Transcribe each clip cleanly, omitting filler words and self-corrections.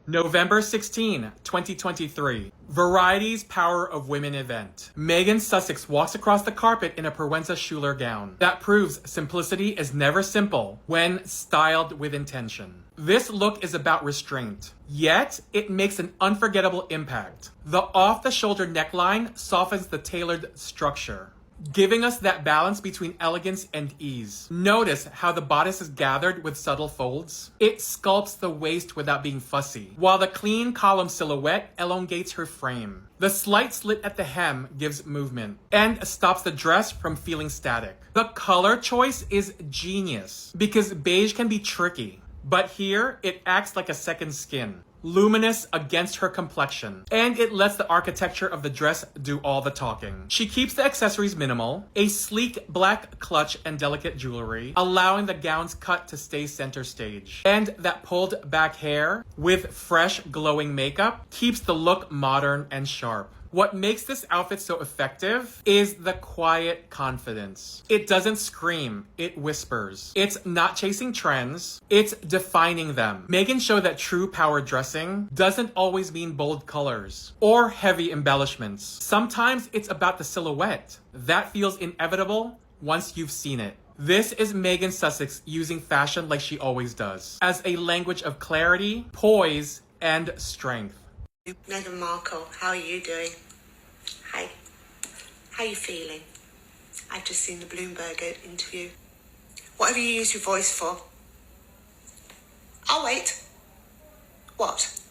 November 16, 2023. Variety's Power of Women event. Meghan Sussex walks across the carpet in a Provenza Schuler gown. That proves simplicity is never simple when styled with intention. This look is about restraint, yet it makes an unforgettable impact. The off-the-shoulder neckline softens the tailored structure, giving us that balance between elegance and ease. Notice how the bodice is gathered with subtle folds. It sculpts the waist without being fussy, while the clean column silhouette elongates her frame. The slight slit at the hem gives movement and stops the dress from feeling static. The color choice is genius because beige can be tricky, but here it acts like a second skin, luminous against her complexion, and it lets the architecture of the dress do all the talking. She keeps the accessories minimal, a sleek black clutch and delicate jewelry, allowing the gown's cut to stay center stage. And that pulled back hair with fresh glowing makeup keeps the look modern and sharp. What makes this outfit so effective is the quiet confidence. It doesn't scream, it whispers. It's not chasing trends, it's defining them. Meghan showed that true power dressing doesn't always mean bold colors or heavy embellishments. Sometimes it's about the silhouette. That feels inevitable once you've seen it. This is Meghan Sussex using fashion like she always does, as a language of clarity, poise, and strength. Meghan Markle, how are you doing? Hi. How are you feeling? I've just seen the Bloomberg interview. What have you used your voice for? I'll wait. What?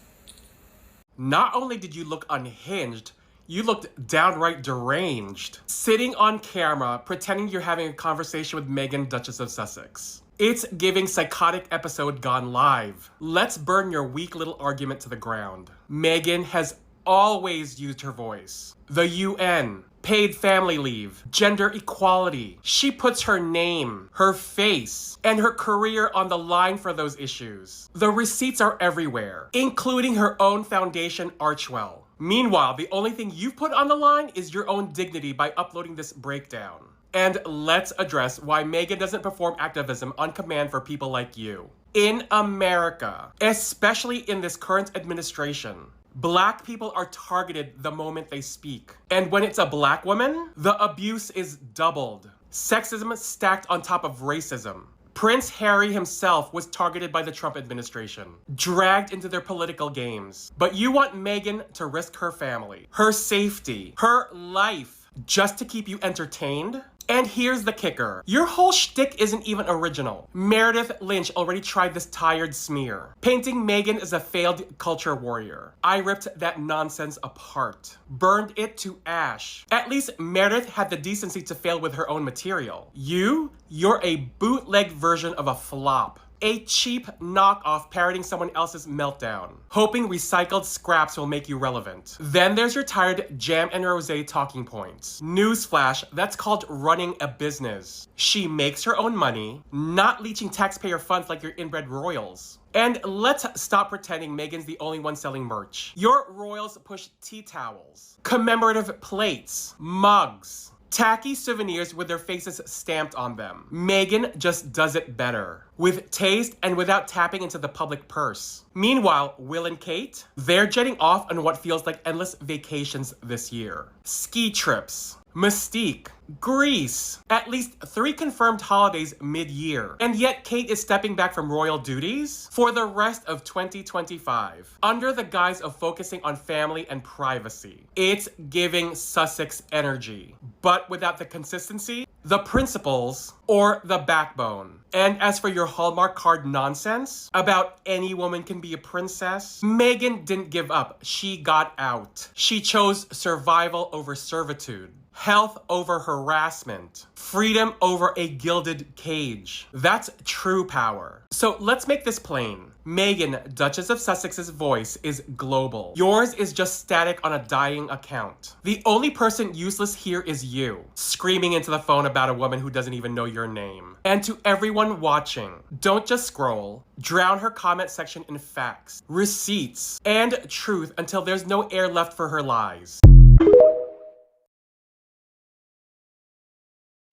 Not only did you look unhinged, you looked downright deranged. Sitting on camera, pretending you're having a conversation with Meghan, Duchess of Sussex. It's giving psychotic episode gone live. Let's burn your weak little argument to the ground. Meghan has always used her voice. The UN, paid family leave, gender equality. She puts her name, her face, and her career on the line for those issues. The receipts are everywhere, including her own foundation, Archewell. Meanwhile, the only thing you've put on the line is your own dignity by uploading this breakdown. And let's address why Meghan doesn't perform activism on command for people like you. In America, especially in this current administration, Black people are targeted the moment they speak. And when it's a Black woman, the abuse is doubled. Sexism stacked on top of racism. Prince Harry himself was targeted by the Trump administration, dragged into their political games. But you want Meghan to risk her family, her safety, her life, just to keep you entertained? And here's the kicker. Your whole shtick isn't even original. Meredith Lynch already tried this tired smear, painting Meghan as a failed culture warrior. I ripped that nonsense apart, burned it to ash. At least Meredith had the decency to fail with her own material. You're a bootleg version of a flop. A cheap knockoff parroting someone else's meltdown, hoping recycled scraps will make you relevant. Then there's your tired jam and rosé talking points. Newsflash, that's called running a business. She makes her own money, not leeching taxpayer funds like your inbred royals. And let's stop pretending Meghan's the only one selling merch. Your royals push tea towels, commemorative plates, mugs, tacky souvenirs with their faces stamped on them. Meghan just does it better, with taste and without tapping into the public purse. Meanwhile, Will and Kate, they're jetting off on what feels like endless vacations this year. Ski trips, Mystique, Greece, at least 3 confirmed holidays mid-year. And yet Kate is stepping back from royal duties for the rest of 2025, under the guise of focusing on family and privacy. It's giving Sussex energy, but without the consistency, the principles, or the backbone. And as for your Hallmark card nonsense about any woman can be a princess, Meghan didn't give up. She got out. She chose survival over servitude, health over harassment, freedom over a gilded cage. That's true power. So let's make this plain. Meghan, Duchess of Sussex's voice is global. Yours is just static on a dying account. The only person useless here is you, screaming into the phone about a woman who doesn't even know your name. And to everyone watching, don't just scroll. Drown her comment section in facts, receipts, and truth until there's no air left for her lies.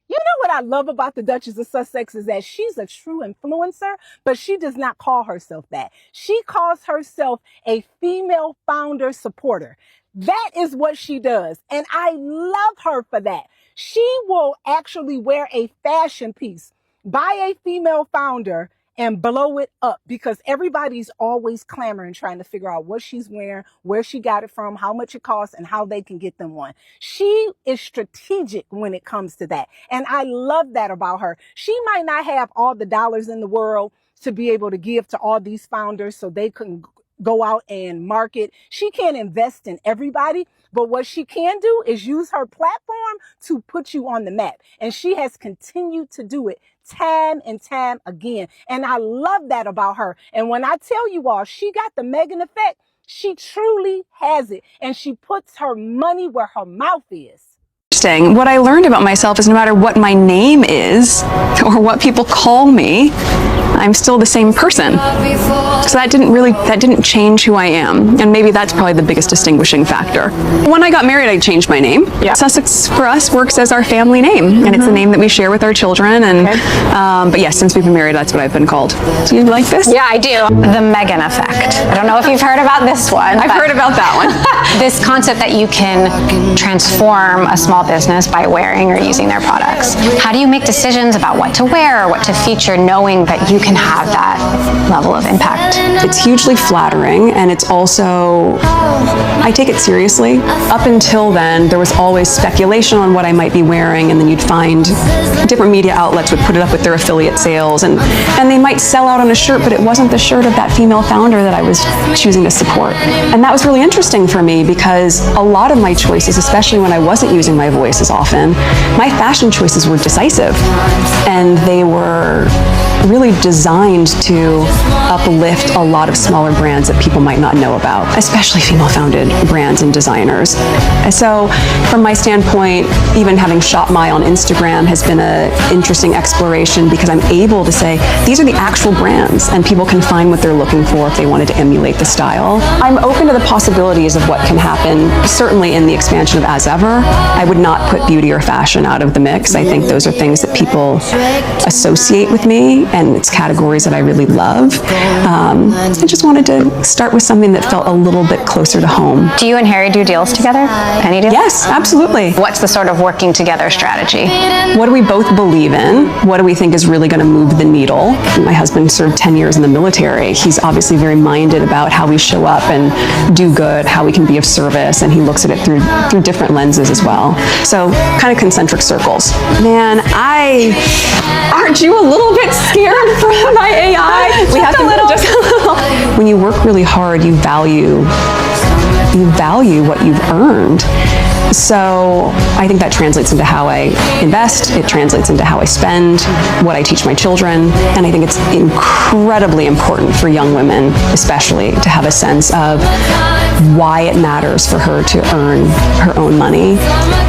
You know what I love about the Duchess of Sussex is that she's a true influencer, but she does not call herself that. She calls herself a female founder supporter. That is what she does. And I love her for that. She will actually wear a fashion piece by a female founder and blow it up because everybody's always clamoring, trying to figure out what she's wearing, where she got it from, how much it costs, and how they can get them one. She is strategic when it comes to that. And I love that about her. She might not have all the dollars in the world to be able to give to all these founders so they can go out and market. She can't invest in everybody, but what she can do is use her platform to put you on the map. And she has continued to do it time and time again. And I love that about her. And when I tell you all, she got the Meghan effect, she truly has it. And she puts her money where her mouth is. What I learned about myself is no matter what my name is or what people call me, I'm still the same person. So that didn't change who I am. And maybe that's probably the biggest distinguishing factor. When I got married, I changed my name. Yeah. Sussex for us works as our family name, and it's the name that we share with our children. And but yes, since we've been married, that's what I've been called. Do you like this? Yeah, I do. The Meghan effect. I don't know if you've heard about this one. I've heard about that one. This concept that you can transform a small business by wearing or using their products. How do you make decisions about what to wear or what to feature, knowing that you can have that level of impact? It's hugely flattering, and it's also, I take it seriously. Up until then, there was always speculation on what I might be wearing, and then you'd find different media outlets would put it up with their affiliate sales, and they might sell out on a shirt, but it wasn't the shirt of that female founder that I was choosing to support. And that was really interesting for me because a lot of my choices, especially when I wasn't using my voice as often, my fashion choices were decisive, and they were really designed to uplift a lot of smaller brands that people might not know about, especially female-founded brands and designers. And so from my standpoint, even having Shop My on Instagram has been an interesting exploration because I'm able to say, these are the actual brands, and people can find what they're looking for if they wanted to emulate the style. I'm open to the possibilities of what can happen, certainly in the expansion of As Ever. I would not put beauty or fashion out of the mix. I think those are things that people associate with me, and it's categories that I really love. I just wanted to start with something that felt a little bit closer to home. Do you and Harry do deals together? Any deals? Yes, absolutely. What's the sort of working together strategy? What do we both believe in? What do we think is really going to move the needle? My husband served 10 years in the military. He's obviously very minded about how we show up and do good, how we can be of service, and he looks at it through different lenses as well. So kind of concentric circles. Man, aren't you a little bit scared from my AI? We have to just a little. When you work really hard, you value what you've earned. So I think that translates into how I invest, it translates into how I spend, what I teach my children, and I think it's incredibly important for young women, especially, to have a sense of why it matters for her to earn her own money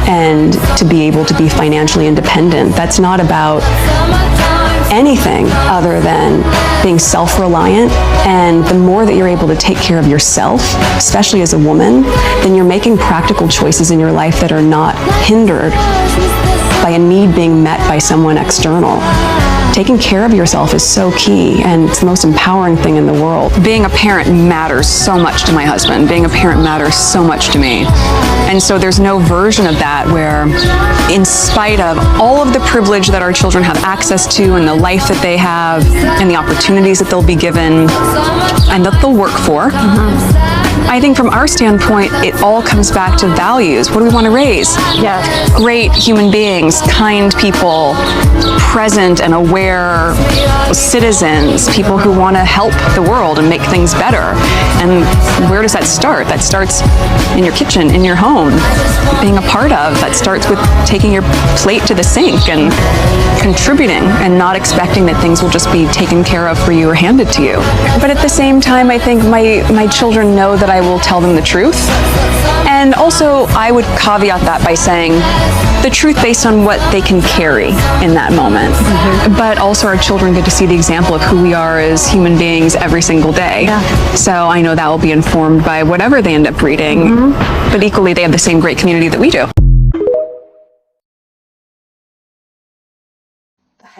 and to be able to be financially independent. That's not about anything other than being self-reliant, and the more that you're able to take care of yourself, especially as a woman, then you're making practical choices in your life that are not hindered by a need being met by someone external. Taking care of yourself is so key, and it's the most empowering thing in the world. Being a parent matters so much to my husband. Being a parent matters so much to me. And so there's no version of that where, in spite of all of the privilege that our children have access to and the life that they have and the opportunities that they'll be given and that they'll work for, I think from our standpoint, it all comes back to values. What do we want to raise? Yeah. Great human beings, kind people, present and aware citizens, people who want to help the world and make things better. And where does that start? That starts in your kitchen, in your home, being a part of. That starts with taking your plate to the sink and contributing and not expecting that things will just be taken care of for you or handed to you. But at the same time, I think my children know that I will tell them the truth. And also, I would caveat that by saying the truth based on what they can carry in that moment. But also, our children get to see the example of who we are as human beings every single day. Yeah. So I know that will be informed by whatever they end up reading. But equally, they have the same great community that we do.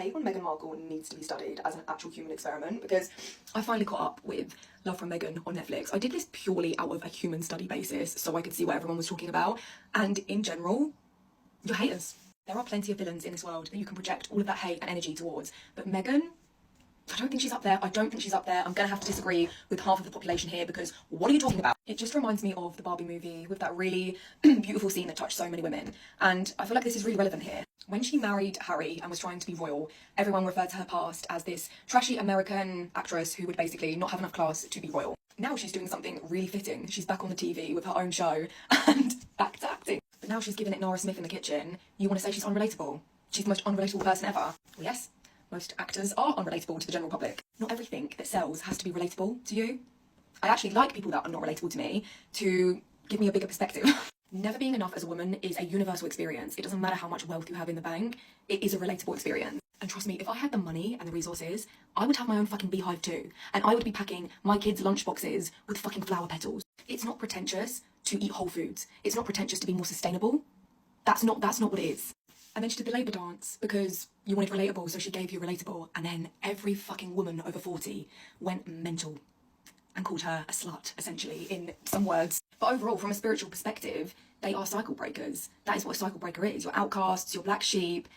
hate on Meghan Markle needs to be studied as an actual human experiment, because I finally caught up with Love from Meghan on Netflix. I did this purely out of a human study basis so I could see what everyone was talking about, and in general, you're haters. There are plenty of villains in this world that you can project all of that hate and energy towards, but Meghan, I don't think she's up there. I don't think she's up there. I'm going to have to disagree with half of the population here, because what are you talking about? It just reminds me of the Barbie movie with that really beautiful scene that touched so many women. And I feel like this is really relevant here. When she married Harry and was trying to be royal, everyone referred to her past as this trashy American actress who would basically not have enough class to be royal. Now she's doing something really fitting. She's back on the TV with her own show and back to acting. But now she's giving it Nora Smith in the kitchen. You want to say she's unrelatable? She's the most unrelatable person ever. Well, yes. Most actors are unrelatable to the general public. Not everything that sells has to be relatable to you. I actually like people that are not relatable to me to give me a bigger perspective. Never being enough as a woman is a universal experience. It doesn't matter how much wealth you have in the bank. It is a relatable experience. And trust me, if I had the money and the resources, I would have my own fucking beehive too. And I would be packing my kids' lunchboxes with fucking flower petals. It's not pretentious to eat whole foods. It's not pretentious to be more sustainable. That's not what it is. And then she did the labour dance because you wanted relatable, so she gave you relatable. And then every fucking woman over 40 went mental and called her a slut, essentially, in some words. But overall, from a spiritual perspective, they are cycle breakers. That is what a cycle breaker is. You're outcasts, you're black sheep,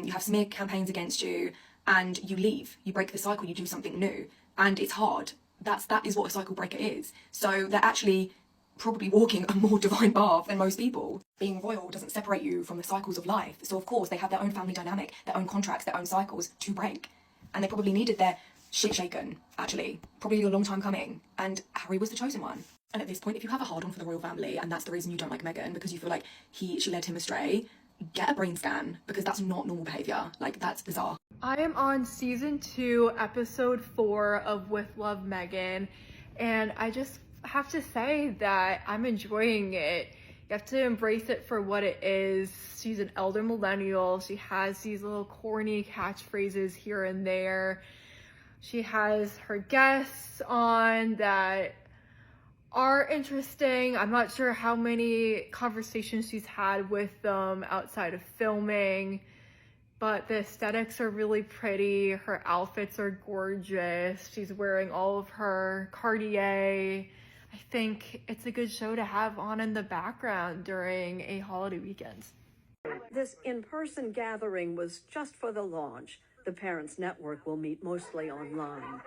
you have smear campaigns against you, and you leave. You break the cycle, you do something new. And it's hard. That is what a cycle breaker is. So they're actually probably walking a more divine path than most people. Being royal doesn't separate you from the cycles of life. So of course they have their own family dynamic, their own contracts, their own cycles to break. And they probably needed their shit shaken, actually. Probably a long time coming. And Harry was the chosen one. And at this point, if you have a hard-on for the royal family, and that's the reason you don't like Meghan, because you feel like she led him astray, get a brain scan, because that's not normal behaviour. Like, that's bizarre. I am on season 2, episode 4 of With Love, Meghan, and I just have to say that I'm enjoying it. You have to embrace it for what it is. She's an elder millennial. She has these little corny catchphrases here and there. She has her guests on that are interesting. I'm not sure how many conversations she's had with them outside of filming, but the aesthetics are really pretty. Her outfits are gorgeous. She's wearing all of her Cartier. I think it's a good show to have on in the background during a holiday weekend. This in-person gathering was just for the launch. The Parents Network will meet mostly online.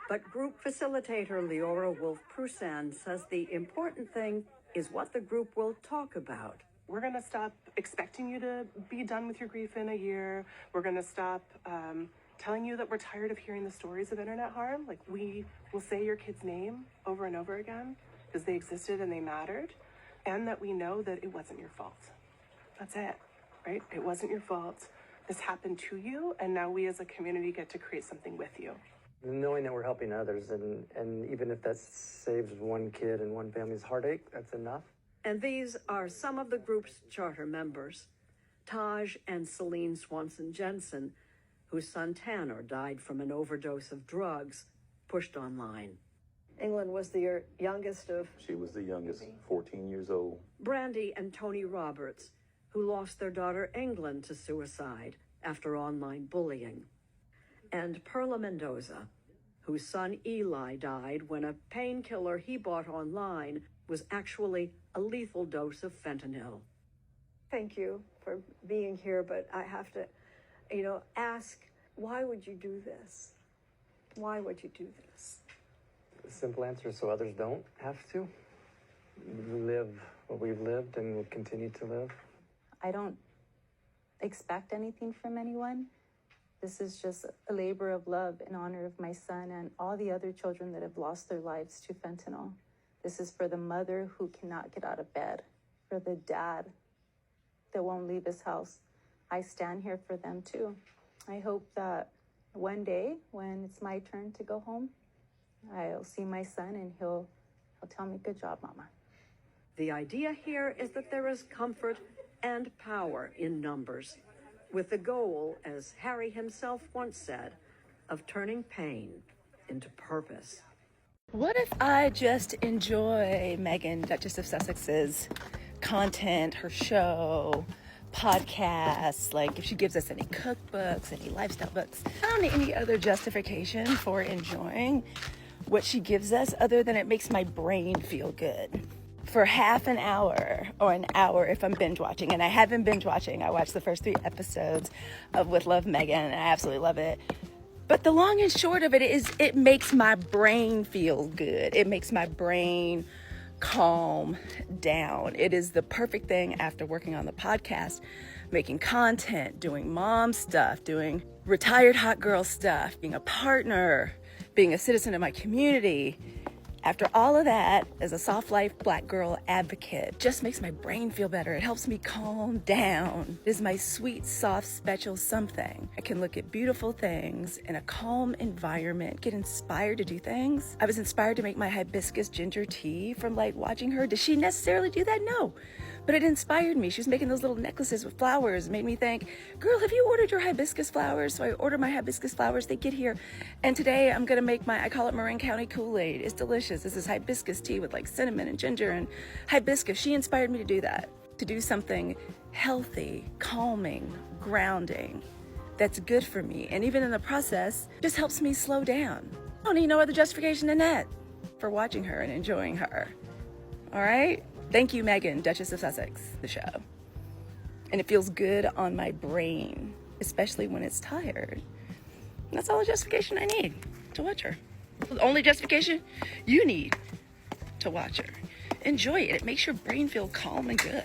But group facilitator Leora Wolf-Prusan says the important thing is what the group will talk about. We're going to stop expecting you to be done with your grief in a year. We're going to stop telling you that we're tired of hearing the stories of internet harm. Like, we will say your kid's name over and over again because they existed and they mattered, and that we know that it wasn't your fault. That's it, right? It wasn't your fault. This happened to you, and now we as a community get to create something with you. Knowing that we're helping others, and even if that saves one kid and one family's heartache, that's enough. And these are some of the group's charter members. Taj and Celine Swanson-Jensen, whose son Tanner died from an overdose of drugs pushed online. England was the youngest of... She was the youngest, 14 years old. Brandy and Tony Roberts, who lost their daughter England to suicide after online bullying. And Perla Mendoza, whose son Eli died when a painkiller he bought online was actually a lethal dose of fentanyl. Thank you for being here, but I have to, ask, why would you do this? Why would you do this? The simple answer is so others don't have to live what we've lived and will continue to live. I don't expect anything from anyone. This is just a labor of love in honor of my son and all the other children that have lost their lives to fentanyl. This is for the mother who cannot get out of bed, for the dad that won't leave his house. I stand here for them too. I hope that one day when it's my turn to go home, I'll see my son and he'll tell me, "Good job, Mama." The idea here is that there is comfort and power in numbers, with the goal, as Harry himself once said, of turning pain into purpose. What if I just enjoy Meghan, Duchess of Sussex's content, her show, podcasts, like if she gives us any cookbooks, any lifestyle books. I don't need any other justification for enjoying what she gives us other than it makes my brain feel good. For half an hour or an hour if I'm binge watching, and I have been binge watching. I watched the first 3 episodes of With Love Meghan and I absolutely love it. But the long and short of it is it makes my brain feel good. It makes my brain calm down. It is the perfect thing after working on the podcast, making content, doing mom stuff, doing retired hot girl stuff, being a partner, being a citizen of my community. After all of that, as a soft life black girl advocate, just makes my brain feel better. It helps me calm down. It is my sweet, soft, special something. I can look at beautiful things in a calm environment, get inspired to do things. I was inspired to make my hibiscus ginger tea from like watching her. Does she necessarily do that? No. But it inspired me. She was making those little necklaces with flowers. It made me think, girl, have you ordered your hibiscus flowers? So I ordered my hibiscus flowers. They get here. And today I'm going to make I call it Marin County Kool-Aid. It's delicious. This is hibiscus tea with like cinnamon and ginger and hibiscus. She inspired me to do that, to do something healthy, calming, grounding, that's good for me. And even in the process, just helps me slow down. I don't need no other justification than that for watching her and enjoying her. All right? Thank you, Meghan, Duchess of Sussex, the show. And it feels good on my brain, especially when it's tired. And that's all the justification I need to watch her. The only justification you need to watch her. Enjoy it. It makes your brain feel calm and good.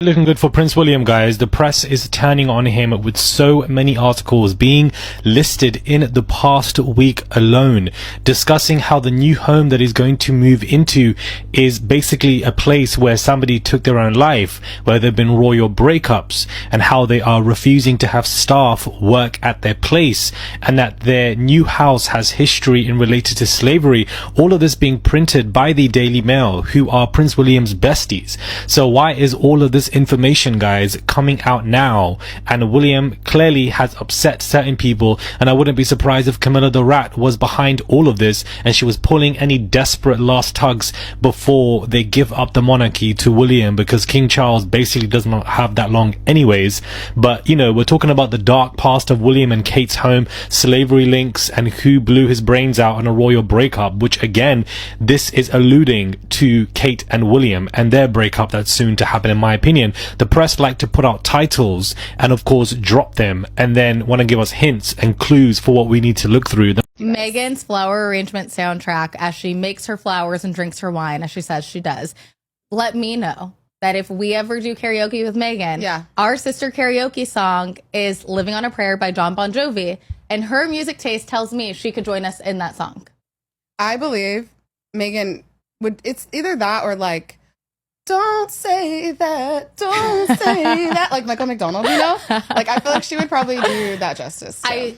Looking good for Prince William, guys. The press is turning on him with so many articles being listed in the past week alone, discussing how the new home that he's going to move into is basically a place where somebody took their own life, where there have been royal breakups, and how they are refusing to have staff work at their place, and that their new house has history in related to slavery. All of this being printed by the Daily Mail, who are Prince William's besties. So why is all of this information, guys, coming out now? And William clearly has upset certain people, and I wouldn't be surprised if Camilla the Rat was behind all of this and she was pulling any desperate last tugs before they give up the monarchy to William, because King Charles basically does not have that long anyways. But you know, we're talking about the dark past of William and Kate's home, slavery links, and who blew his brains out in a royal breakup, which again, this is alluding to Kate and William and their breakup that's soon to happen, in my opinion. The press like to put out titles and of course drop them and then want to give us hints and clues for what we need to look through. Meghan's flower arrangement soundtrack, as she makes her flowers and drinks her wine, as she says she does, let me know that if we ever do karaoke with Meghan, our sister karaoke song is Living on a Prayer by John Bon Jovi, and her music taste tells me she could join us in that song. I believe Meghan would, it's either that or like, don't say that, don't say that, like Michael McDonald, you know? Like, I feel like she would probably do that justice. So.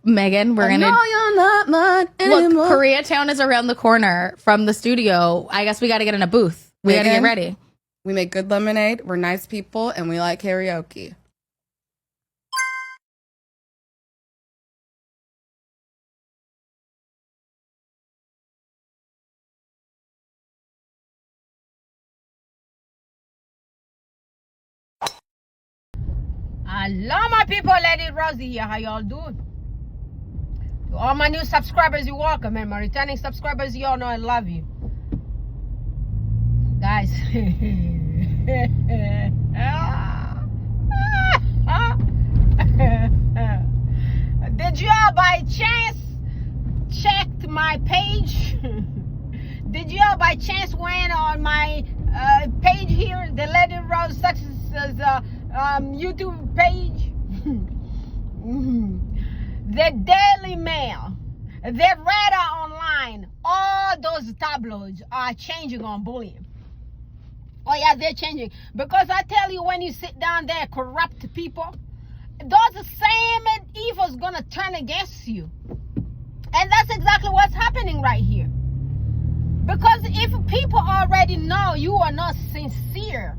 Megan, we're gonna. No, you're not mine anymore. Look, Koreatown is around the corner from the studio. I guess we got to get in a booth. We got to get ready. We make good lemonade. We're nice people, and we like karaoke. Hello, my people. Lady Rosie here. How y'all doing? To all my new subscribers, you're welcome. And my returning subscribers, y'all know I love you. Guys. Did y'all by chance check my page? Did y'all by chance went on my page here, the Lady Rose Success YouTube page? The Daily Mail, the Radar Online, all those tabloids are changing on Bulliam. Oh yeah, they're changing. Because I tell you, when you sit down there, corrupt people, those same evil's gonna turn against you. And that's exactly what's happening right here. Because if people already know you are not sincere,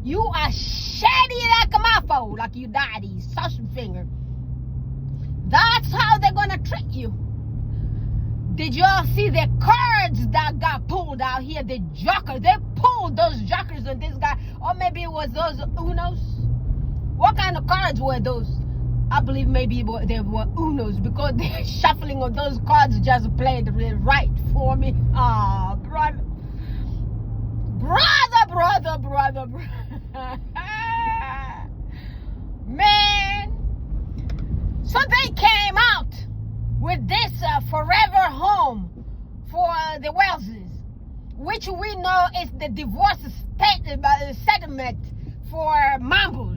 you are shady like a mafo, like you daddy, sausage finger, that's how they're gonna treat you. Did y'all see the cards that got pulled out here? The joker, they pulled those jokers on this guy, or maybe it was those Unos. What kind of cards were those? I believe maybe they were Unos, because the shuffling of those cards just played right for me. Ah, brother. Man. So they came out with this forever home for the Welleses, which we know is the divorce settlement for Mumbled.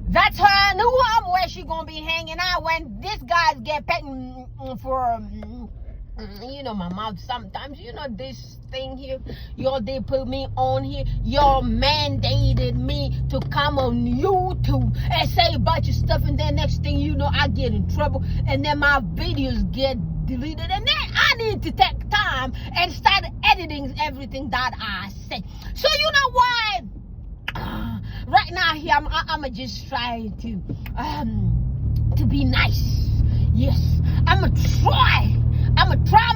That's her new home where she gonna be hanging out when these guys get paid for, you know, my mouth sometimes, you know, this thing here, y'all, they put me on here, y'all mandated me to come on YouTube and say a bunch of stuff, and then next thing you know, I get in trouble, and then my videos get deleted, and then I need to take time and start editing everything that I say. So you know what? Right now here, I'm just trying to be nice. Yes, I'ma try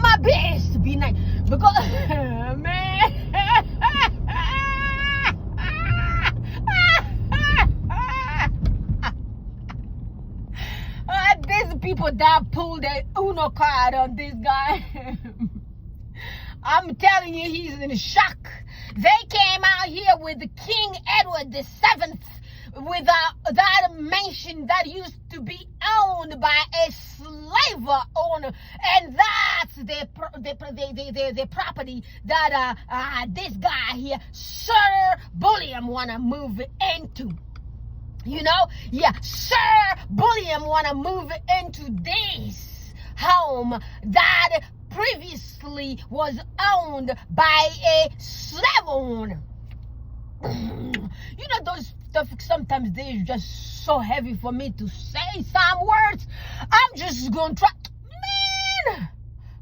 my best to be nice, because man, these people that pulled that Uno card on this guy, I'm telling you, he's in shock. They came out here with King Edward VII, with that mansion that used to be owned by a slave owner, and that's the property that this guy here, Sir Bulliam, wanna move into. You know, yeah, Sir Bulliam wanna move into this home that previously was owned by a slave owner. You know, those stuff sometimes they're just so heavy for me to say some words. I'm just gonna try. Man,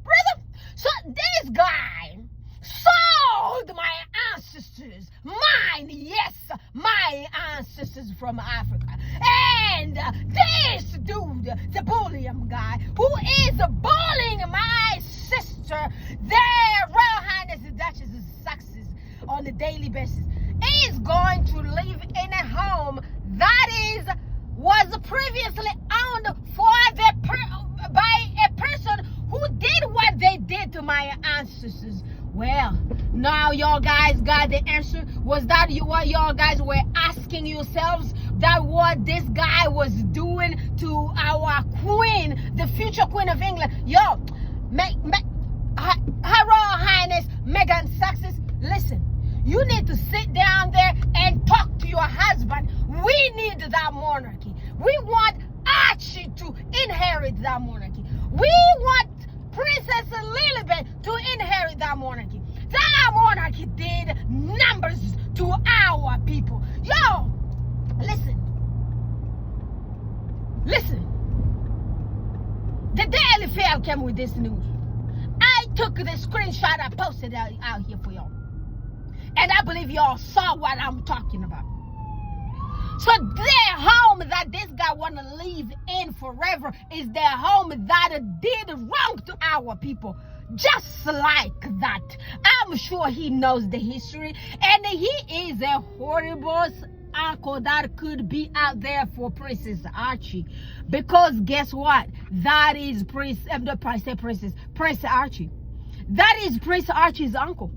brother, so this guy sold my ancestors, mine, yes, my ancestors from Africa. And this dude, the Bulliam guy, who is bullying my sister, their Royal Highness the Duchess of Sussex, on a daily basis, is going to live in a home that was previously owned by a person who did what they did to my ancestors. Well, now y'all guys got the answer. Was that what y'all guys were asking yourselves? That what this guy was doing to our queen, the future queen of England? Yo, Her Royal Highness Meghan Sussex, listen, you need to sit down there and talk to your husband. We need that monarchy. We want Archie to inherit that monarchy. We want Princess Elizabeth to inherit that monarchy. That monarchy did numbers to our people. Yo, listen. The Daily Fail came with this news. I took the screenshot, I posted out here for y'all. And I believe y'all saw what I'm talking about. So their home that this guy want to live in forever is their home that did wrong to our people. Just like that. I'm sure he knows the history. And he is a horrible uncle that could be out there for Princess Archie. Because guess what? That is Prince Archie. That is Prince Archie's uncle.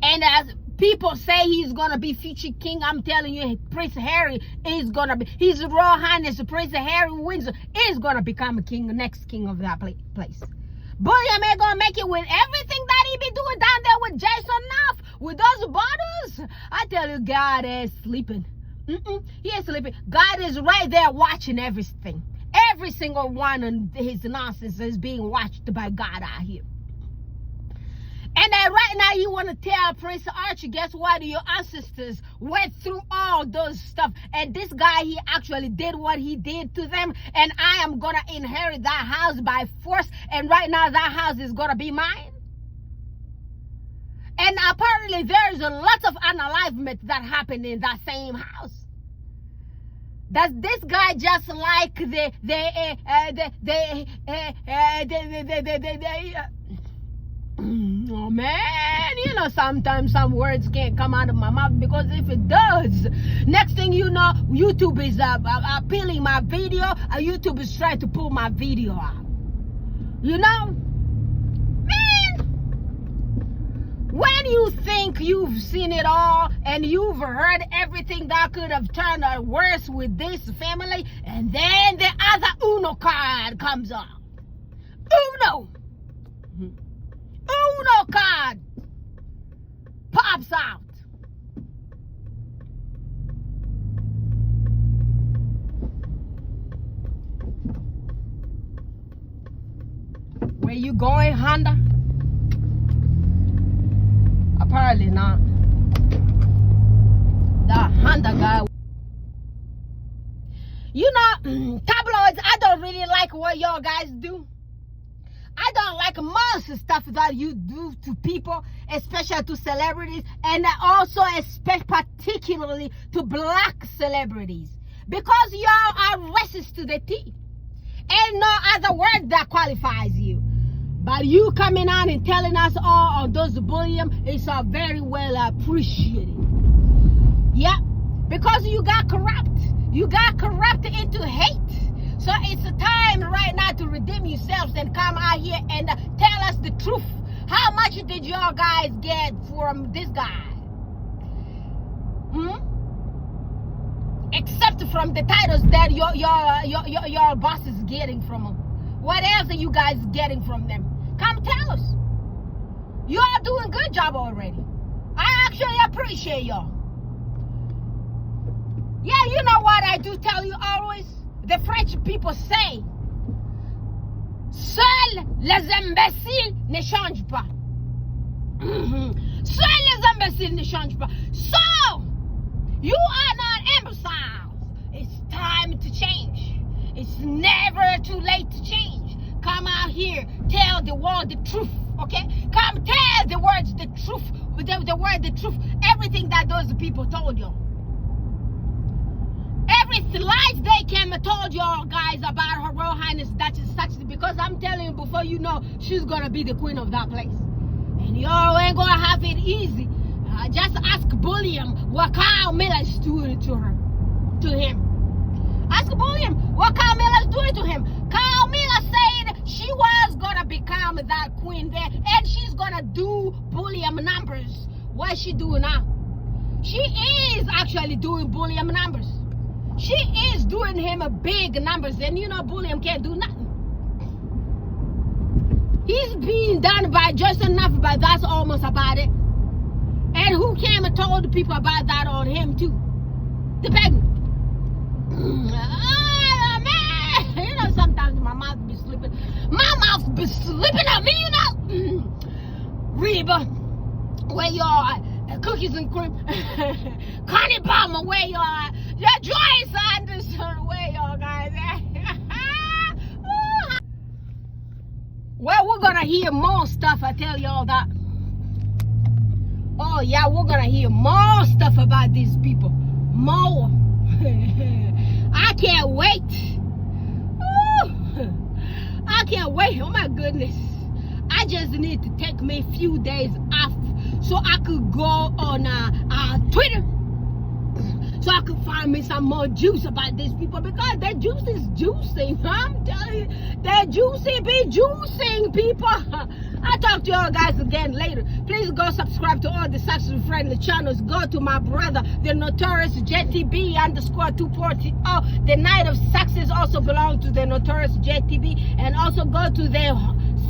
And as people say he's gonna be future king, I'm telling you, Prince Harry is gonna be, his Royal Highness Prince Harry Windsor is gonna become a king, the next king of that place. Bulliam ain't gonna make it with everything that he be doing down there with Jason Knopf, with those bottles. I tell you, God is sleeping. He is sleeping. God is right there watching everything. Every single one of his nonsense is being watched by God out here. And right now you want to tell Prince Archie, guess what? Your ancestors went through all those stuff. And this guy, he actually did what he did to them. And I am going to inherit that house by force. And right now that house is going to be mine. And apparently there is a lot of unalivement that happened in that same house. Does this guy just like oh man, you know, sometimes some words can't come out of my mouth, because if it does, next thing you know, YouTube is appealing my video, and YouTube is trying to pull my video out. You know? Man! When you think you've seen it all, and you've heard everything that could have turned out worse with this family, and then the other Uno card comes up. Uno card pops out. Where you going, Honda? Apparently not. The Honda guy. You know, tabloids, I don't really like what y'all guys do. I don't like most stuff that you do to people, especially to celebrities, and also particularly to black celebrities, because y'all are racist to the T. Ain't no other word that qualifies you. But you coming out and telling us all on those Bulliam is very well appreciated. Yeah, because you got corrupt. You got corrupt into hate. So it's a time right now to redeem yourselves and come out here and tell us the truth. How much did y'all guys get from this guy? Except from the titles that your boss is getting from them. What else are you guys getting from them? Come tell us. You are doing a good job already. I actually appreciate y'all. Yeah, you know what I do tell you always? The French people say, seuls les imbéciles ne changent pas. Seuls les imbéciles ne changent pas. So, you are not imbeciles. It's time to change. It's never too late to change. Come out here, tell the world the truth, okay? Come tell the words the truth, the word the truth, everything that those people told you. Every lies they came and told y'all guys about Her Royal Highness Duchess such, because I'm telling you, before you know, she's gonna be the queen of that place. And y'all ain't gonna have it easy. Just ask Bulliam what Kyle Miller's doing to him. Ask Bulliam what Kyle Miller's doing to him. Kyle Miller said she was gonna become that queen there, and she's gonna do Bulliam numbers. What is she doing now? She is actually doing Bulliam numbers. She is doing him a big numbers, and you know Bulliam can't do nothing. He's being done by just enough, but that's almost about it. And who came and told the people about that on him too? The Meghan. Man, you know sometimes my mouth be slipping. My mouth be slipping at me, you know. Reba, where you are? Cookies and cream. Connie Palmer, where you are? Joyce Anderson, where y'all guys at? Well, we're gonna hear more stuff, I tell y'all that. Oh yeah, we're gonna hear more stuff about these people. More. I can't wait. Ooh. I can't wait. Oh my goodness. I just need to take me a few days off so I could go on Twitter, so I could find me some more juice about these people, because that juice is juicing. I'm telling you, that juicy be juicing, people. I'll talk to y'all guys again later. Please go subscribe to all the successful friendly channels. Go to my brother, the Notorious JTB _240. The Night of Success also belongs to the Notorious JTB, and also go to the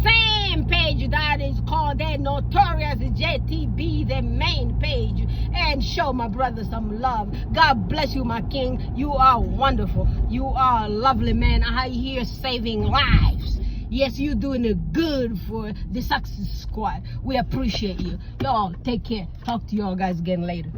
same page that is called the Notorious JTB, the main page, and show my brother some love. God bless you, my king. You are wonderful. You are a lovely man. I hear saving lives. Yes, you're doing it good for the Success Squad. We appreciate you. Y'all take care. Talk to y'all guys again later.